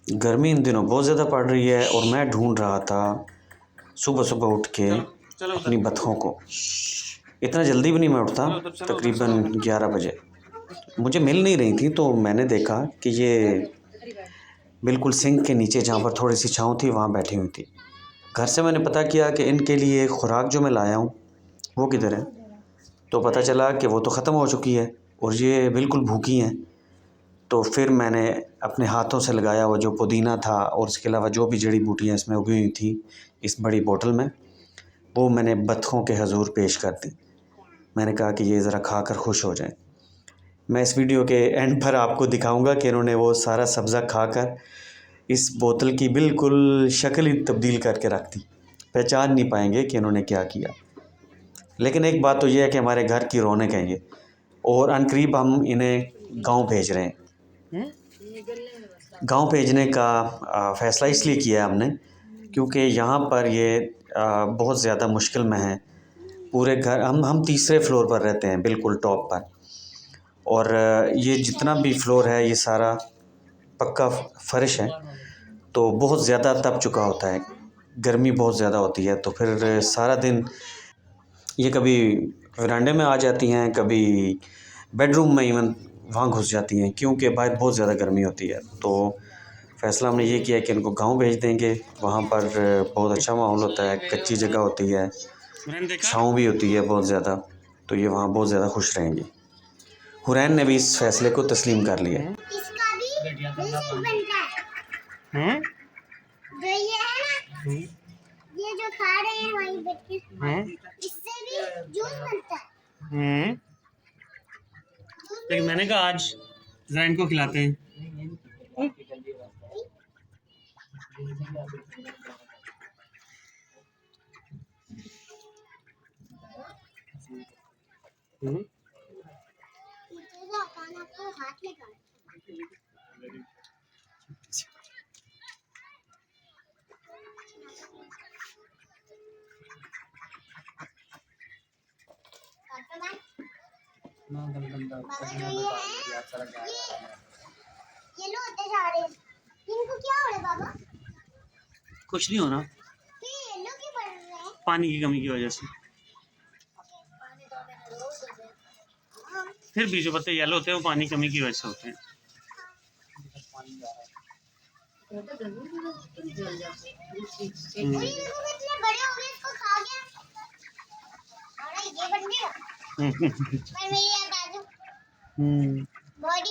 गर्मी इन दिनों बहुत ज़्यादा पड़ रही है और मैं ढूंढ रहा था सुबह सुबह उठ के अपनी बतखों को। इतना जल्दी भी नहीं मैं उठता, तकरीबन 11 बजे मुझे मिल नहीं रही थी, तो मैंने देखा कि ये बिल्कुल सिंक के नीचे जहाँ पर थोड़ी सी छाँव थी वहाँ बैठी हुई थी। घर से मैंने पता किया कि इनके लिए खुराक जो मैं लाया हूँ वो किधर है, तो पता चला कि वो तो ख़त्म हो चुकी है और ये बिल्कुल भूखी हैं। तो फिर मैंने अपने हाथों से लगाया वो जो पुदीना था और उसके अलावा जो भी जड़ी बूटियाँ इसमें उगी हुई थी इस बड़ी बोतल में, वो मैंने बतखों के हजूर पेश कर दी। मैंने कहा कि ये ज़रा खा कर खुश हो जाएं। मैं इस वीडियो के एंड पर आपको दिखाऊंगा कि इन्होंने वो सारा सब्ज़ा खाकर इस बोतल की बिल्कुल शक्ल ही तब्दील करके रख दी। पहचान नहीं पाएंगे कि इन्होंने क्या किया। लेकिन एक बात तो ये है कि हमारे घर की रौनक है ये, और अनकरीब हम इन्हें गाँव भेज रहे हैं। गांव भेजने का फ़ैसला इसलिए किया है हमने क्योंकि यहाँ पर ये बहुत ज़्यादा मुश्किल में है। पूरे घर हम तीसरे फ्लोर पर रहते हैं, बिल्कुल टॉप पर, और ये जितना भी फ्लोर है ये सारा पक्का फ़र्श है, तो बहुत ज़्यादा तप चुका होता है, गर्मी बहुत ज़्यादा होती है। तो फिर सारा दिन ये कभी वरांडे में आ जाती हैं, कभी बेडरूम में इवन वहाँ घुस जाती हैं, क्योंकि बाहर बहुत ज़्यादा गर्मी होती है। तो फ़ैसला हमने ये किया कि इनको गांव भेज देंगे। वहाँ पर बहुत अच्छा माहौल होता है, कच्ची जगह होती है, छाँव भी होती है बहुत ज़्यादा, तो ये वहाँ बहुत ज़्यादा खुश रहेंगी। हुरैन ने भी इस फैसले को तस्लीम कर लिया। इसका भी बनता है। जो ये है ना, ये जो खा रहे हैं वहीं बैठ के, इससे भी जूस बनता है। लेकिन मैंने कहा आज जैन को खिलाते हैं। हाथ में ये लो होते जा रहे हैं। इनको क्या हो रहा है बाबा? कुछ नहीं हो रहा, तो ये येलो क्यों बन रहे हैं? पानी की कमी की वजह से। फिर भी जो पत्ते येलो होते हैं वो पानी की कमी की वजह से होते हैं। ये इतने बड़े हो गए, इसको खा गया और ये बन गया। पर मेरी बाजू बॉडी